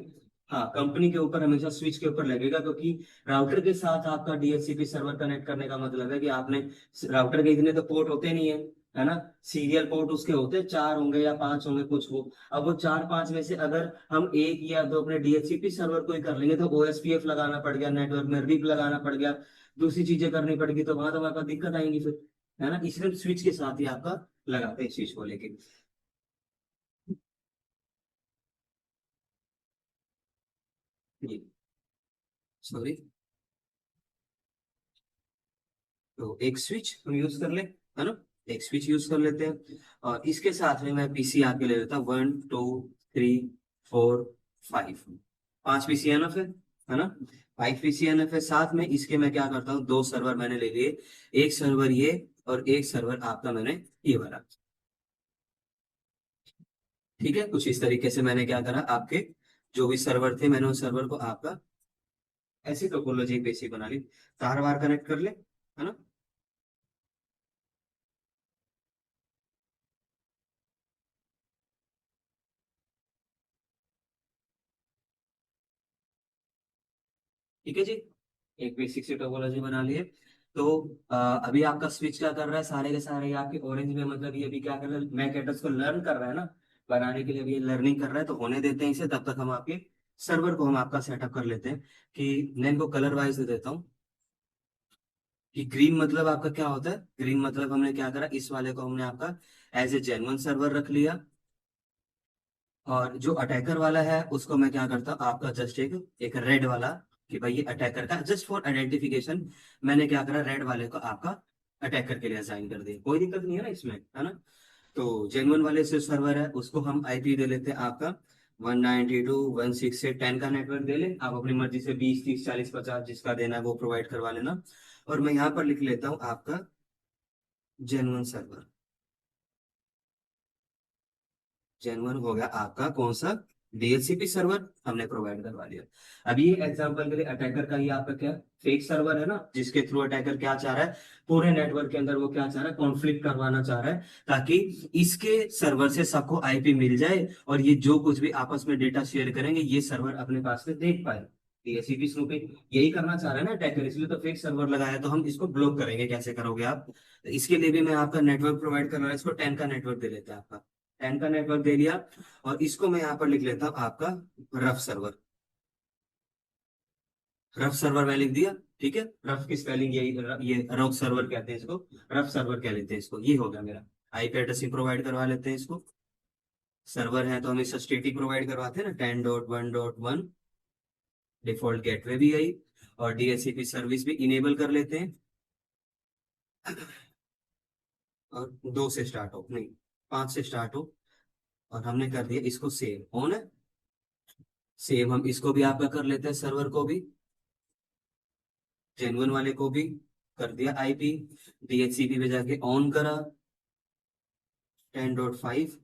हाँ, कंपनी के ऊपर हमेशा स्विच के ऊपर लगेगा, क्योंकि राउटर के साथ आपका डीएचसीपी सर्वर कनेक्ट करने का मतलब है कि आपने, राउटर के इतने तो पोर्ट होते नहीं है ना। सीरियल पोर्ट उसके होते हैं, 4 होंगे या 5 होंगे कुछ वो। अब वो 4-5 में से अगर हम एक या दो अपने डीएचसीपी सर्वर को ही कर लेंगे तो ओएसपीएफ लगाना पड़ गया, नेटवर्क में रिप लगाना पड़ गया, दूसरी चीजें करनी पड़ेगी, तो वहां तो हमारे पास दिक्कत आएंगी फिर, है ना। इसलिए स्विच के साथ ही आपका लगाते हैं स्विच को लेके। सॉरी। तो एक स्विच हम यूज कर ले, है ना, एक स्विच यूज कर लेते हैं। और इसके साथ में मैं पीसी आके ले लेता हूँ, 1 2 3 4 5, 5 पीसी एनफ है ना। 5 पीसी एनफ है, साथ में इसके मैं क्या करता हूँ, दो सर्वर मैंने ले लिए, एक सर्वर ये और एक सर्वर आपका मैंने ये वाला। ठीक है, कुछ इस तरीके से मैंने क्या करा, आपके जो भी सर्वर थे मैंने उस सर्वर को आपका ऐसी टोपोलॉजी बेसिक बना ली, तार वार कनेक्ट कर ले, है ना। ठीक है जी, एक बेसिक सी टोपोलॉजी बना लिए। तो अभी आपका स्विच क्या कर रहा है, सारे के सारे आपके ऑरेंज में, मतलब ये अभी क्या कर रहा है, मैक एड्रेस को लर्न कर रहा है ना, बनाने के लिए अभी ये लर्निंग कर रहा है, तो होने देते हैं इसे, तब तक हम आपके सर्वर को हम आपका सेटअप कर लेते हैं। कि मैं इनको कलर वाइज दे देता हूँ कि ग्रीन मतलब आपका क्या होता है, ग्रीन मतलब हमने क्या करा, इस वाले को हमने आपका एज ए जेन्युइन सर्वर रख लिया। और जो अटैकर वाला है उसको मैं क्या करता हूँ, आपका जस्ट एक एक रेड वाला, कि भाई ये अटैकर का, जस्ट फॉर आइडेंटिफिकेशन मैंने क्या करा, रेड वाले को आपका अटैकर के लिए असाइन कर दिया, कोई दिक्कत नहीं है ना इसमें, है ना। तो जेनुअन वाले से सर्वर है उसको हम आईपी दे लेते हैं आपका 192.168.10 का नेटवर्क दे ले, आप अपनी मर्जी से 20 30 40 50 जिसका देना है वो प्रोवाइड करवा लेना। और मैं यहाँ पर लिख लेता हूँ आपका जेनुअन सर्वर। जेन्युइन हो गया आपका कौन सा, डीएचसीपी सर्वर हमने प्रोवाइड करवा दिया। अभी एग्जांपल के लिए अटैकर का ही आपका क्या, फेक सर्वर है ना, जिसके थ्रू अटैकर क्या चाह रहा है, पूरे नेटवर्क के अंदर वो क्या चाह रहा है, कॉन्फ्लिक्ट करवाना चाह रहा है, ताकि इसके सर्वर से सबको आईपी मिल जाए और ये जो कुछ भी आपस में डेटा शेयर करेंगे ये सर्वर अपने पास से देख पाए। डीएचसीपी स्नूपिंग यही करना चाह रहा है ना अटैकर, इसलिए तो फेक सर्वर लगाया। तो हम इसको ब्लॉक करेंगे, कैसे करोगे आप, तो इसके लिए भी मैं आपका नेटवर्क प्रोवाइड कर रहा हूँ, इसको 10 का नेटवर्क दे देते हैं आपका, 10 का नेटवर्क दे दिया। और इसको मैं यहाँ पर लिख लेता हूँ आपका रफ सर्वर, रफ सर्वर मैं लिख दिया। ठीक है, रफ की स्पेलिंग यही, ये रफ सर्वर कहते हैं इसको, रफ सर्वर कह लेते हैं इसको, ये हो गया मेरा। आईपी एड्रेस ही प्रोवाइड करवा लेते हैं इसको, सर्वर है तो हम इसका स्टेटिक प्रोवाइड करवाते हैं ना, 10.1.1, डिफॉल्ट गेटवे भी यही, और डीएचसीपी सर्विस भी इनेबल कर लेते हैं। और 2 से स्टार्ट हो, नहीं 5 से स्टार्ट हो, और हमने कर दिया इसको सेव ऑन है। सेम हम इसको भी आपका कर लेते हैं, सर्वर को भी, जेन्युइन वाले को भी कर दिया आईपी, डीएचसीपी पे जाके ऑन करा 10.5,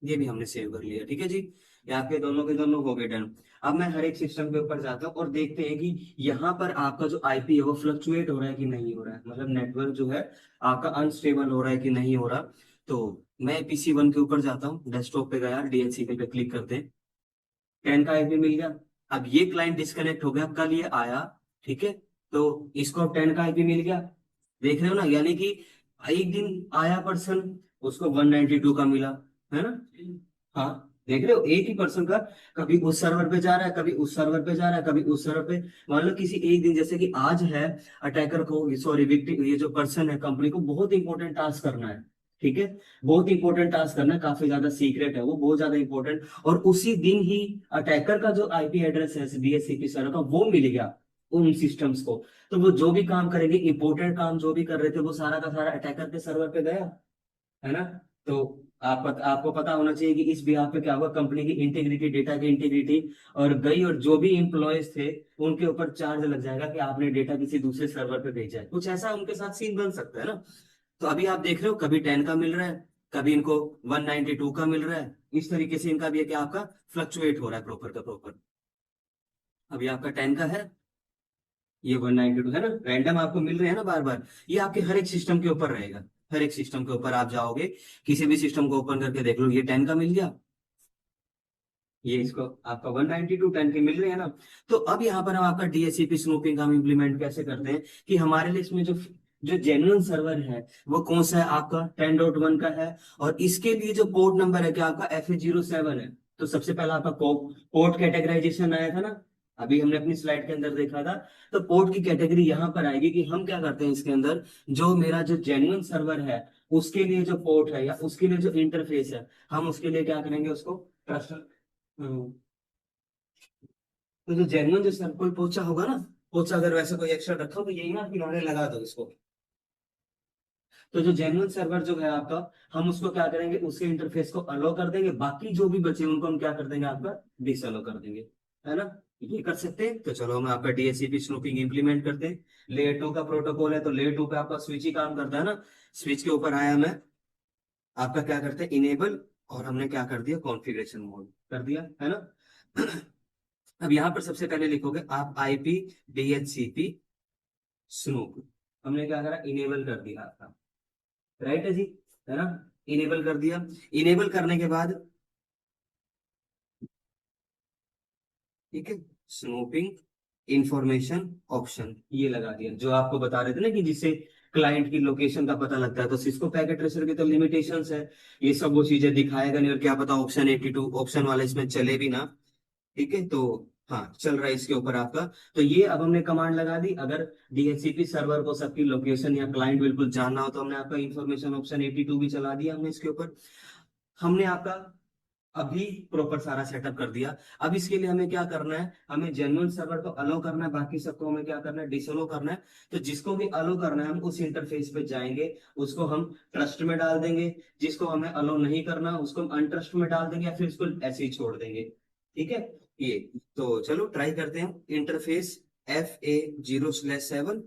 ये भी हमने सेव कर लिया। ठीक है जी, ये आपके दोनों के दोनों हो गए डन। अब मैं हर एक सिस्टम के ऊपर जाता हूँ और देखते हैं कि यहाँ पर आपका जो आईपी है वो फ्लक्चुएट हो रहा है कि नहीं हो रहा है, मतलब नेटवर्क जो है आपका अनस्टेबल हो रहा है कि नहीं हो रहा। तो मैं PC1 के ऊपर जाता हूँ, डेस्कटॉप पे गया, डीएचसीपी पे क्लिक करते हैं, 10 का आईपी मिल गया। अब ये क्लाइंट डिस्कनेक्ट हो गया, कल ये आया, ठीक है, तो इसको अब 10 का आईपी मिल गया। देख रहे हो ना, यानी कि एक दिन आया पर्सन, उसको 192 का मिला, है ना। हाँ, देख रहे हो, एक ही पर्सन का कभी उस सर्वर पे जा रहा है, कभी उस सर्वर पे जा रहा है, कभी उस सर्वर पे। मान लो किसी एक दिन, जैसे कि आज है, अटैकर को, सॉरी विक्टिम, ये जो पर्सन है, कंपनी को बहुत इंपॉर्टेंट टास्क करना है, ठीक है, बहुत इंपॉर्टेंट टास्क करना है, काफी ज्यादा सीक्रेट है वो, बहुत ज्यादा इंपॉर्टेंट। और उसी दिन ही अटैकर का जो आईपी एड्रेस है डीएचसीपी सर्वर का, वो मिल गया उन सिस्टम्स को। तो वो जो भी काम करेंगे, इंपॉर्टेंट काम जो भी कर रहे थे, वो सारा का सारा अटैकर के सर्वर पे गया, है ना। तो आपको पता होना चाहिए कि इस बिहाफ पे क्या हुआ, कंपनी की इंटीग्रिटी, डेटा की इंटीग्रिटी और गई, और जो भी इंप्लॉयज थे उनके ऊपर चार्ज लग जाएगा कि आपने डेटा किसी दूसरे सर्वर पे भेजा है, कुछ ऐसा उनके साथ सीन बन सकता है ना। तो अभी आप देख रहे हो, कभी 10 का मिल रहा है, कभी इनको 192 का मिल रहा है, इस तरीके से इनका भी है कि आपका फ्लक्चुएट हो रहा है प्रॉपर का प्रॉपर। अभी आपका 10 का है, ये 192 है ना, रैंडम आपको मिल रहे हैं ना बार बार। ये आपके हर एक सिस्टम के ऊपर रहेगा, हर एक सिस्टम के ऊपर आप जाओगे, किसी भी सिस्टम को ओपन करके देख लो, ये 10 का मिल गया, ये इसको आपका 192 10 के मिल रहे हैं ना। तो अब यहाँ पर हम आपका डीएचसीपी स्नूपिंग हम इम्प्लीमेंट कैसे करते हैं, कि हमारे लिए इसमें जो जो जेन्युइन सर्वर है वो कौन सा है, आपका 10.1 का है, और इसके लिए जो पोर्ट नंबर है क्या, आपका FA07 है। तो सबसे पहला आपका पोर्ट कैटेगराइजेशन आया था ना, अभी हमने अपनी स्लाइड के अंदर देखा था। तो पोर्ट की कैटेगरी यहाँ पर आएगी कि हम क्या करते हैं इसके अंदर, जो मेरा जो जेन्युइन सर्वर है उसके लिए जो पोर्ट है या उसके लिए जो इंटरफेस है, हम उसके लिए क्या करेंगे, उसको ट्रस्ट। तो जो जेन्युइन जो सर कोई पोचा होगा ना, पोचा अगर वैसे कोई एक्स्ट्रा रखा हो तो यही ना किनारे लगा दो इसको। तो जो जेन्युइन सर्वर जो है आपका, हम उसको क्या करेंगे, उसके इंटरफेस को अलो कर देंगे, बाकी जो भी बचे उनको हम क्या कर देंगे, आपका डिसअलो कर देंगे, है ना। ये कर सकते हैं। तो चलो हम आपका डीएचसीपी स्नूपिंग इंप्लीमेंट करते हैं। लेयर 2 का प्रोटोकॉल है, तो लेयर 2 पे आपका स्विच ही काम करता है ना। स्विच के ऊपर आया मैं, आपका क्या करते हैं, इनेबल, और हमने क्या कर दिया, कॉन्फ़िगरेशन मोड कर दिया, है ना। अब यहाँ पर सबसे पहले लिखोगे आप आईपी डीएचसीपी स्नूप, हमने क्या करा, इनेबल कर दिया आपका, राइट है जी, है ना, इनेबल कर दिया। इनेबल करने के बाद, ठीक है, स्नूपिंग इंफॉर्मेशन ऑप्शन ये लगा दिया, जो आपको बता रहे थे ना कि जिससे क्लाइंट की लोकेशन का पता लगता है। तो सिस्को पैकेट ट्रेसर की तो लिमिटेशंस है, ये सब वो चीजें दिखाएगा नहीं, और क्या पता ऑप्शन 82 ऑप्शन वाला इसमें चले भी ना। ठीक है, तो हाँ चल रहा है इसके ऊपर आपका। तो ये अब हमने कमांड लगा दी, अगर डीएचसीपी सर्वर को सबकी लोकेशन या क्लाइंट बिल्कुल जानना हो, तो हमने आपका इंफॉर्मेशन ऑप्शन 82 भी चला दिया हमने इसके ऊपर। हमने आपका अभी प्रॉपर सारा सेटअप कर दिया। अब इसके लिए हमें क्या करना है, हमें जेन्युइन सर्वर को अलो करना है, बाकी सबको हमें क्या करना है, डिसअलो करना है। तो जिसको भी अलो करना है हम उस इंटरफेस पे जाएंगे, उसको हम ट्रस्ट में डाल देंगे, जिसको हमें अलो नहीं करना उसको हम अनट्रस्ट में डाल देंगे, या फिर उसको ऐसे ही छोड़ देंगे। ठीक है, ये, तो चलो ट्राई करते हैं। इंटरफेस FA0/7,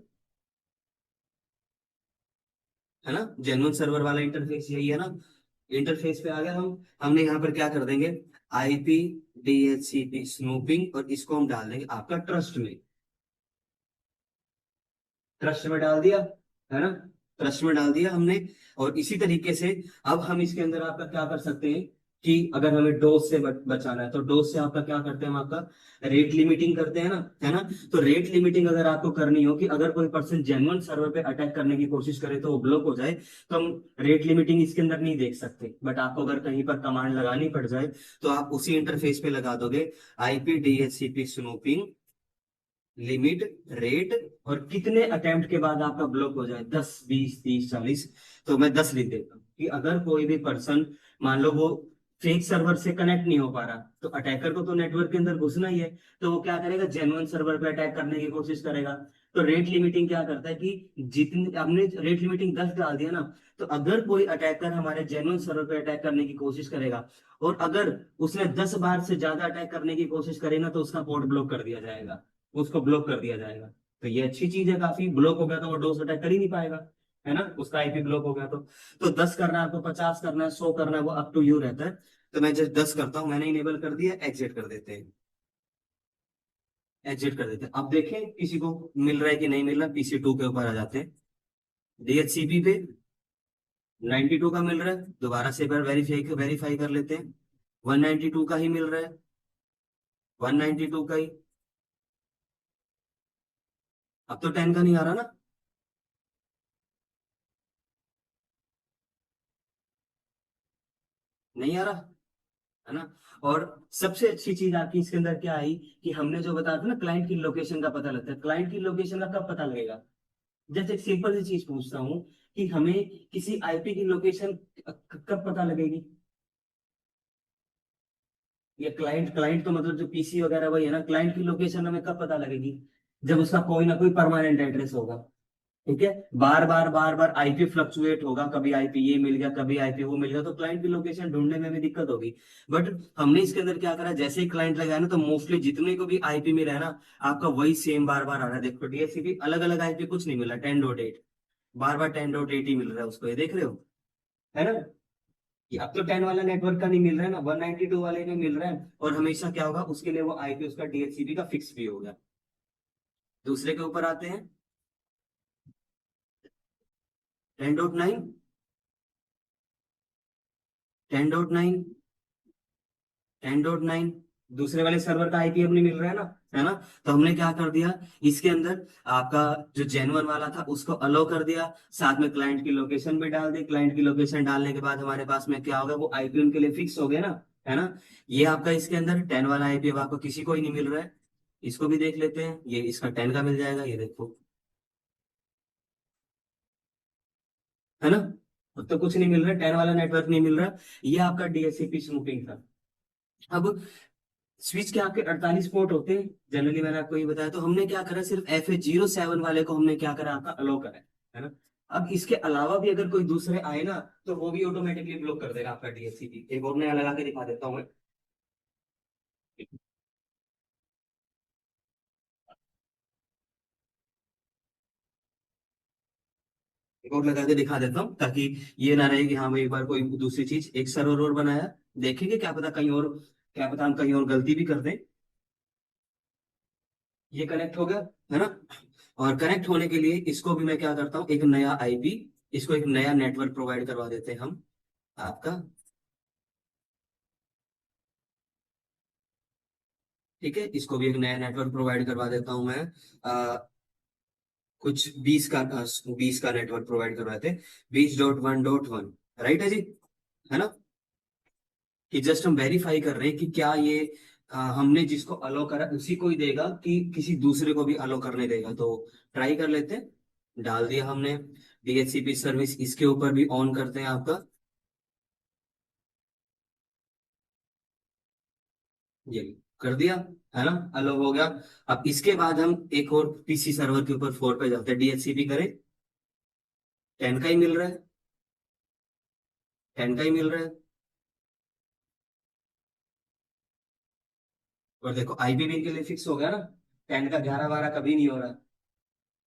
है ना, जेन्युइन सर्वर वाला इंटरफेस यही है ना। इंटरफेस पे आ गए हम, हमने यहाँ पर क्या कर देंगे, आईपी डीएचसीपी स्नूपिंग, और इसको हम डाल देंगे आपका ट्रस्ट में, ट्रस्ट में डाल दिया, है ना, ट्रस्ट में डाल दिया हमने। और इसी तरीके से अब हम इसके अंदर आपका क्या कर सकते हैं, कि अगर हमें डोज से बचाना है, तो डोज से आपका क्या करते हैं, हम आपका रेट लिमिटिंग करते हैं ना, है ना। तो रेट लिमिटिंग अगर आपको करनी हो, कि अगर कोई पर्सन जेन्युइन सर्वर पे अटैक करने की कोशिश करे तो वो ब्लॉक हो जाए, तो हम रेट लिमिटिंग इसके अंदर नहीं देख सकते। बट आपको अगर कहीं पर कमांड लगानी पड़ जाए, तो आप उसी इंटरफेस पे लगा दोगे, IP DHCP snooping limit rate, और कितने अटेम्प्ट के बाद आपका ब्लॉक हो जाए, 10 20 30 40। तो मैं 10 लिख देता हूँ, कि अगर कोई भी पर्सन, मान लो वो फेक सर्वर से कनेक्ट नहीं हो पा रहा, तो अटैकर को तो नेटवर्क के अंदर घुसना ही है। तो वो क्या करेगा, जेन्युइन सर्वर पे अटैक करने की कोशिश करेगा। तो रेट लिमिटिंग क्या करता है कि जितनी हमने रेट लिमिटिंग 10 डाल दिया ना, तो अगर कोई अटैकर हमारे जेन्युइन सर्वर पे अटैक करने की कोशिश करेगा, और अगर उसने 10 बार से ज्यादा अटैक करने की कोशिश करे ना, तो उसका पोर्ट ब्लॉक कर दिया जाएगा, उसको ब्लॉक कर दिया जाएगा। तो ये अच्छी चीज है काफी, ब्लॉक हो गया तो वो डोस अटैक कर ही नहीं पाएगा, है ना, उसका आईपी ब्लॉक हो गया तो 10 करना है आपको, 50 करना है, 100 करना है, वो अप टू यू रहता है। तो मैं जस्ट 10 करता हूँ, मैंने इनेबल कर दिया, एग्जिट कर देते हैं, एग्जिट कर देते हैं। अब देखें किसी को मिल रहा है कि नहीं मिल रहा, PC2 के ऊपर आ जाते हैं, DHCP पे 92 का मिल रहा है, दोबारा से एक बार वेरीफाई वेरीफाई कर लेते हैं, 192 का ही मिल रहा है, 192 का ही। अब तो 10 का नहीं आ रहा ना, नहीं आ रहा, है ना। और सबसे अच्छी चीज आपकी इसके अंदर क्या आई, कि हमने जो बताया था ना, क्लाइंट की लोकेशन का पता लगता है। क्लाइंट की लोकेशन का कब पता लगेगा, जैसे एक सिंपल सी चीज पूछता हूँ, कि हमें किसी आईपी की लोकेशन कब पता लगेगी, ये क्लाइंट क्लाइंट तो मतलब जो पीसी वगैरह वही है ना, क्लाइंट की लोकेशन हमें कब पता लगेगी, जब उसका कोई ना कोई परमानेंट एड्रेस होगा। ठीक है, बार बार आईपी फ्लक्चुएट होगा, कभी आईपी ये मिल गया, कभी आईपी वो मिल गया, तो क्लाइंट की लोकेशन ढूंढने में भी दिक्कत होगी। बट हमने इसके अंदर क्या करा, जैसे ही क्लाइंट लगाया ना, तो मोस्टली जितने को भी आईपी मिला है ना, आपका वही सेम बार बार आ रहा है। देखो डीएचसीपी अलग अलग आईपी कुछ नहीं मिला, 10.8, बार बार 10.8 ही मिल रहा है उसको, ये देख रहे हो, है ना। कि अब तो 10 वाला नेटवर्क का नहीं मिल रहा है ना, 192 वाले में मिल रहा है। और हमेशा क्या होगा, उसके लिए वो आईपी उसका डीएचसीपी का फिक्स भी होगा। दूसरे के ऊपर आते हैं, 10.9, 10.9, 10.9, दूसरे वाले सर्वर का आईपी अब नहीं मिल रहा है ना, है ना। तो हमने क्या कर दिया, इसके अंदर आपका जो जेन्युइन वाला था उसको अलो कर दिया, साथ में क्लाइंट की लोकेशन भी डाल दी। क्लाइंट की लोकेशन डालने के बाद हमारे पास में क्या होगा, वो आईपी उनके लिए फिक्स हो गया ना, है ना। ये आपका इसके अंदर 10 वाला आईपी अब आपको किसी को ही नहीं मिल रहा है। इसको भी देख लेते हैं, ये इसका 10 का मिल जाएगा, ये देखो, है ना। अब तो कुछ नहीं मिल रहा है, 10 वाला नेटवर्क नहीं मिल रहा। ये आपका डीएचसीपी स्नूपिंग था। अब स्विच के आपके 48 पोर्ट होते हैं जनरली, मैंने आपको ये बताया। तो हमने क्या करा, सिर्फ FA07 वाले को हमने क्या करा, आपका अलो करा है ना। अब इसके अलावा भी अगर कोई दूसरे आए ना, तो वो भी ऑटोमेटिकली ब्लॉक कर देगा आपका डीएचसीपी। एक और नया लगा के दिखा देता हूँ मैं, एक और लगा के दिखा देता हूँ, ताकि ये ना रहे कि हाँ भाई एक बार कोई दूसरी चीज, एक सर्वर और बनाया, देखेंगे क्या पता कहीं और, क्या पता हम कहीं और गलती भी कर दें। ये कनेक्ट हो गया, है ना। और कनेक्ट होने के लिए इसको भी मैं क्या करता हूँ, एक नया आईपी, इसको एक नया नेटवर्क प्रोवाइड करवा देते हैं हम आपका। ठीक है, इसको भी एक नया नेटवर्क प्रोवाइड करवा देता हूँ मैं। आ, कुछ 20 का नेटवर्क प्रोवाइड करवाते हैं, 20.1.1, राइट है जी, है ना। कि जस्ट हम वेरीफाई कर रहे हैं कि क्या ये हमने जिसको अलो करा उसी को ही देगा, कि किसी दूसरे को भी अलो करने देगा। तो ट्राई कर लेते हैं, डाल दिया हमने DHCP सर्विस, इसके ऊपर भी ऑन करते हैं आपका, ये कर दिया, है ना, अलो हो गया। अब इसके बाद हम एक और पीसी सर्वर के ऊपर 4 पे जाते हैं, DHCP करें, 10 का ही मिल रहा है, 10 का ही मिल रहा है। और देखो आईपी भी इनके लिए फिक्स हो गया ना, 10 का 11 12 कभी नहीं हो रहा।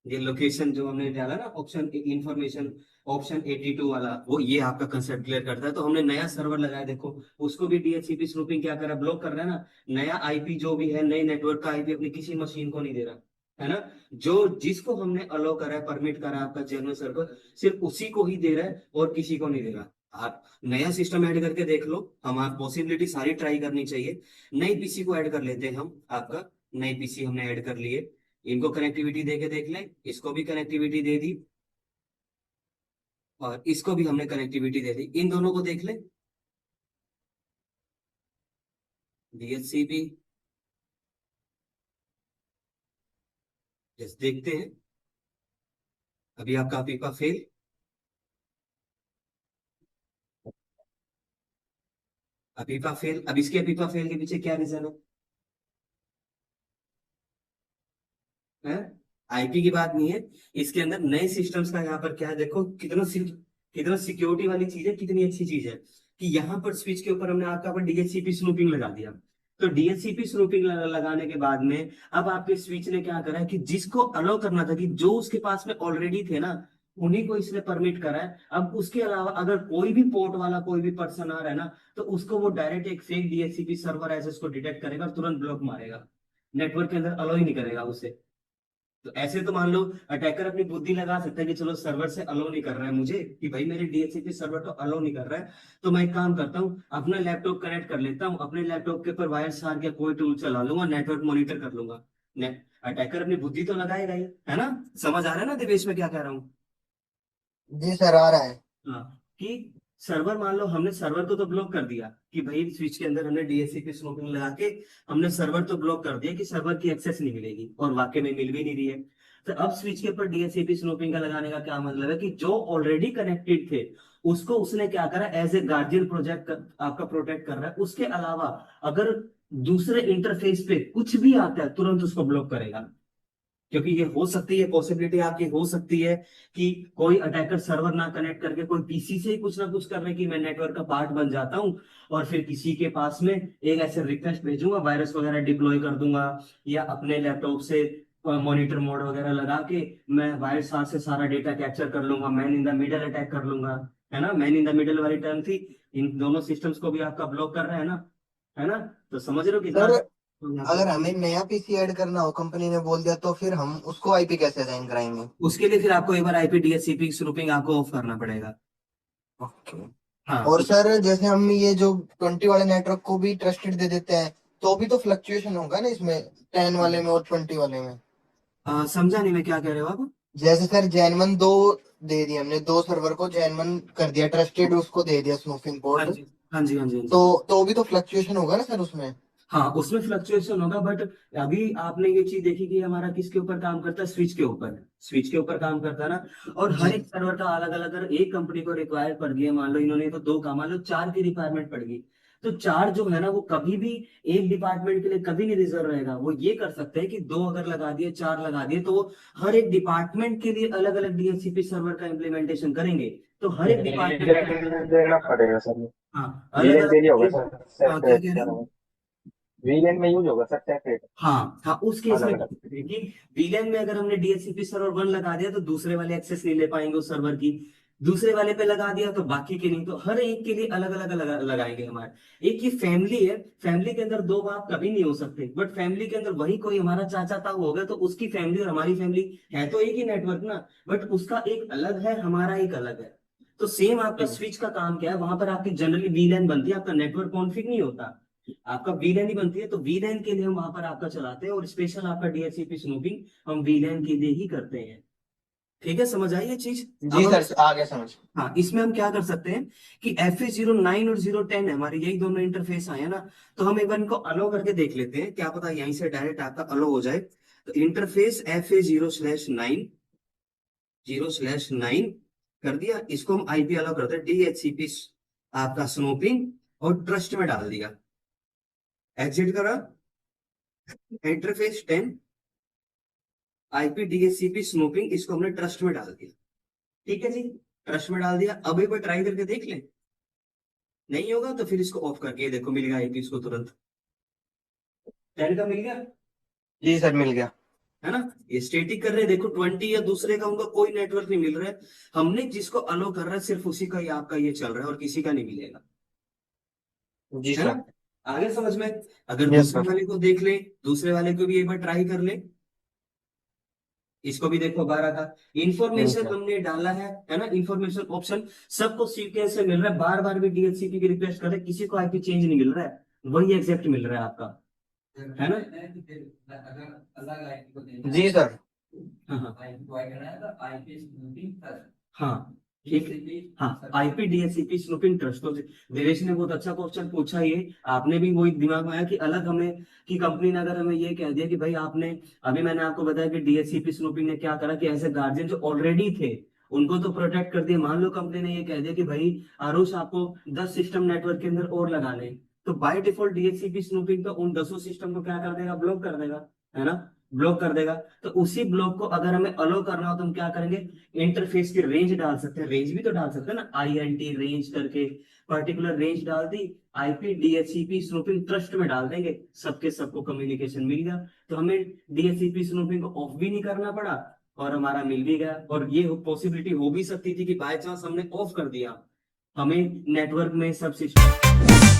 ये लोकेशन जो हमने डाला ना, ऑप्शन इंफॉर्मेशन, ऑप्शन 82 वाला, वो ये आपका कंसेप्ट क्लियर करता है। तो हमने नया सर्वर लगाया, देखो उसको भी DHCP स्नूपिंग क्या कर रहा है, ब्लॉक कर रहा है ना। नया आईपी जो भी है, नए नेटवर्क का आईपी अपनी किसी मशीन को नहीं दे रहा, है ना। जो जिसको हमने अलो करा है, परमिट करा है आपका जनरल सर्वर, सिर्फ उसी को ही दे रहा है और किसी को नहीं दे रहा। आप नया सिस्टम ऐड करके देख लो, हमारी पॉसिबिलिटी सारी ट्राई करनी चाहिए। नई पीसी को ऐड कर लेते हैं हम आपका, नई पीसी हमने ऐड कर लिए, इनको कनेक्टिविटी दे के देख लें, इसको भी कनेक्टिविटी दे दी, और इसको भी हमने कनेक्टिविटी दे दी, इन दोनों को देख लें, DHCP, जैसे देखते हैं। अभी आपका पीपा फेल, अपीपा फेल, अब इसके अपीपा फेल के पीछे क्या रीजन है? आईपी की बात नहीं है, इसके अंदर नए सिस्टम्स का यहाँ पर क्या है, देखो कितना कितना सिक्योरिटी वाली चीज है, कितनी अच्छी चीज है कि यहाँ पर स्विच के ऊपर हमने आपका डीएचसीपी स्नूपिंग लगा दिया। तो डीएचसीपी स्नूपिंग लगाने के बाद में अब आपके स्विच ने क्या करा है कि जिसको अलाउ करना था कि जो उसके पास में ऑलरेडी थे ना, उन्हीं को इसने परमिट करा है। अब उसके अलावा अगर कोई भी पोर्ट वाला कोई भी पर्सन आ रहा है ना, तो उसको वो डायरेक्ट एक फेक डीएचसीपी सर्वर एसेस को डिटेक्ट करेगा और तुरंत ब्लॉक मारेगा, नेटवर्क के अंदर अलाउ ही नहीं करेगा उसे। तो ऐसे तो मान लो अटैकर अपनी बुद्धि लगा सकता है कि चलो सर्वर से अलो नहीं कर रहा है मुझे, कि भाई मेरे डीएचसीपी सर्वर तो अलो नहीं कर रहा है, तो मैं एक काम करता हूँ अपना लैपटॉप कनेक्ट कर लेता हूँ, अपने लैपटॉप के ऊपर वायर सार या कोई टूल चला लूंगा, नेटवर्क मॉनिटर कर लूंगा। अटैकर अपनी बुद्धि तो लगाएगा ही, है ना? समझ आ रहा है ना दिवेश में क्या कह रहा हूँ? जी सर, आ रहा है। हाँ, कि सर्वर मान लो हमने सर्वर को तो ब्लॉक कर दिया कि भाई स्विच के अंदर हमने डीएचसीपी स्नूपिंग लगा के हमने सर्वर तो ब्लॉक कर दिया कि सर्वर की एक्सेस नहीं मिलेगी, और वाकई में मिल भी नहीं रही है। तो अब स्विच के ऊपर डीएचसीपी स्नूपिंग का लगाने का क्या मतलब है कि जो ऑलरेडी कनेक्टेड थे उसको उसने क्या करा, एज ए गार्जियन प्रोजेक्ट आपका प्रोटेक्ट कर रहा है। उसके अलावा अगर दूसरे इंटरफेस पे कुछ भी आता है तुरंत उसको ब्लॉक करेगा, क्योंकि ये हो सकती है, पॉसिबिलिटी आपकी हो सकती है कि कोई अटैकर सर्वर ना कनेक्ट करके कोई पीसी से ही कुछ ना कुछ कर रहे कि मैं नेटवर्क का पार्ट बन जाता हूँ और फिर किसी के पास में एक ऐसे रिक्वेस्ट भेजूंगा, वायरस वगैरह डिप्लॉय कर दूंगा, या अपने लैपटॉप से मॉनिटर मोड वगैरह लगा के मैं वायरस से सारा डेटा कैप्चर कर लूंगा, man in the middle attack कर लूंगा। है ना, मैन इन द मिडल वाली टर्म थी, इन दोनों सिस्टम्स को भी आपका ब्लॉक कर रहा है ना, है ना? तो समझ रहे हो कितना सर, यहाँ पे। अगर हमें नया पीसी ऐड करना हो, कंपनी ने बोल दिया, तो फिर हम उसको आईपी कैसे असाइन कराएंगे? उसके लिए फिर आपको एक बार आईपी डीएचसीपी स्नूपिंग आपको ऑफ करना पड़ेगा। ओके। हाँ, और सर, जैसे हम ये जो 20 वाले नेटवर्क को भी ट्रस्टेड दे देते हैं, तो भी तो फ्लक्चुएशन होगा ना इसमें, 10 वाले में और 20 वाले में? समझा नहीं मैं क्या कह रहे हो आप। जैसे सर, जैनवन दो दे दिया हमने, दो सर्वर को जैनवन कर दिया ट्रस्टेड, उसको दे दिया स्नूपिंग हाँ पोर्ट। जी, हाँ जी, हाँ जी, हाँ जी। तो भी तो फ्लक्चुएशन होगा ना सर उसमें? हाँ, उसमें फ्लक्चुएशन होगा, बट अभी आपने ये चीज देखी कि हमारा किसके ऊपर काम करता है, स्विच के ऊपर। स्विच के ऊपर काम करता है ना, और जी। हर एक सर्वर का अलग अलग, अगर एक कंपनी को रिक्वायर पड़ गई है, मान लो इन्होंने तो दो का, मान लो चार की रिक्वायरमेंट पड़ गई, तो चार जो है ना वो कभी भी एक डिपार्टमेंट के लिए कभी नहीं रिजर्व रहेगा। वो ये कर सकते हैं कि दो अगर लगा दिए, चार लगा दिए, तो वो हर एक डिपार्टमेंट के लिए अलग अलग डीएचसीपी सर्वर का इम्प्लीमेंटेशन करेंगे। तो हर एक डिपार्टमेंट के अंदर, देना पड़ेगा सर। हाँ, अलग वीलेन के लिए होगा अलग। सर हाँ, क्या सेपरेट कह रहे हो? सर। वीलेन में यूज होगा सर सेपरेट। हाँ हाँ, उस केस अलग में अलग। कि वीलैन में अगर हमने डीएचसीपी सर्वर वन लगा दिया तो दूसरे वाले एक्सेस नहीं ले पाएंगे उस सर्वर की, दूसरे वाले पे लगा दिया तो बाकी के नहीं, तो हर एक के लिए अलग अलग लगाएंगे हमारे। एक ही फैमिली है, फैमिली के अंदर दो बाप कभी नहीं हो सकते, बट फैमिली के अंदर वही कोई हमारा चाचा ताऊ हो गया तो उसकी फैमिली और हमारी फैमिली है तो एक ही नेटवर्क ना, बट उसका एक अलग है, हमारा एक अलग है। तो सेम आपका स्विच का काम क्या है, वहां पर आपकी जनरली वीलैन बनती है, आपका नेटवर्क कॉन्फ़िग नहीं होता, आपका वीलैन ही बनती है। तो वीलैन के लिए हम वहां पर आपका चलाते हैं, और स्पेशल आपका डीएचसीपी स्नूपिंग हम वीलैन के लिए ही करते हैं। ठीक है, समझ आई ये चीज? अब जी हम सर, आ गया समझ। हाँ, इसमें हम क्या कर सकते हैं कि FA09 और 010 है हमारे, यही दोनों इंटरफेस आए हैं ना, तो हम एक बार इनको अलो करके देख लेते हैं, क्या पता यहीं से डायरेक्ट आपका अलो हो जाए। तो इंटरफेस FA0/9, 0/9 कर दिया, इसको हम आईपी अलो करते हैं डीएचसीपी आपका स्नूपिंग, और ट्रस्ट में डाल दिया, एग्जिट करा, इंटरफेस 10 आईपी डीएचसीपी स्नूपिंग, इसको हमने ट्रस्ट में डाल दिया। ठीक है जी, ट्रस्ट में डाल दिया। अब एक बार ट्राई करके देख लें, नहीं होगा तो फिर इसको ऑफ करके देखो, मिल गया आईपी इसको तुरंत, 10 का मिल गया, जी सर, मिल गया। है ना? ये स्टेटिक कर रहे हैं, देखो 20 या दूसरे का उनका कोई नेटवर्क नहीं मिल रहा है, हमने जिसको अलो कर रहा है सिर्फ उसी का ही आपका ये चल रहा है, और किसी का नहीं मिलेगा। जी है ना? सर। आगे समझ में? अगर यस दूसरे सर। वाले को देख ले, दूसरे वाले को भी एक बार ट्राई कर ले, इसको भी देखो 12 का ठीक इंफॉर्मेशन है। हमने डाला है ना? इंफॉर्मेशन ऑप्शन सबको सीक्वेंस से मिल रहा है, बार बार भी डीएचसीपी की रिक्वेस्ट कर रहे हैं, किसी को आईपी चेंज नहीं मिल रहा है, वही एग्जैक्ट मिल रहा है आपका, है ना? जी सर। हाँ हाँ हाँ, ठीक है। हाँ, आईपी डीएचसीपी स्नूपिंग ट्रस्ट, तो देवेश ने बहुत अच्छा क्वेश्चन पूछा ये, आपने भी वही दिमाग में आया कि अलग हमें, कि कंपनी ने अगर हमें ये कह दिया कि भाई आपने, अभी मैंने आपको बताया कि डीएचसीपी स्नूपिंग ने क्या करा कि ऐसे गार्जियन जो ऑलरेडी थे उनको तो प्रोटेक्ट कर दिया। मान लो कंपनी ने ये कह दिया कि भाई आरुष आपको 10 सिस्टम नेटवर्क के अंदर और लगाने हैं, तो बाय डिफॉल्ट डीएचसीपी स्नूपिंग तो उन 10 सिस्टम को क्या कर देगा, ब्लॉक कर देगा, है ना, ब्लॉक कर देगा। तो उसी ब्लॉक को अगर हमें अलो करना हो तो हम क्या करेंगे, इंटरफेस की रेंज डाल सकते हैं, रेंज भी तो डाल सकते हैं ना, INT रेंज करके पर्टिकुलर रेंज डाल दी, IP DHCP स्नूपिंग ट्रस्ट में डाल देंगे, सबके सबको कम्युनिकेशन मिल गया। तो हमें DHCP स्नूपिंग को ऑफ भी नहीं करना पड़ा और हमारा मिल भी गया। और ये पॉसिबिलिटी हो भी सकती थी कि बाय चांस हमने ऑफ कर दिया, हमें नेटवर्क में सब सिस्टम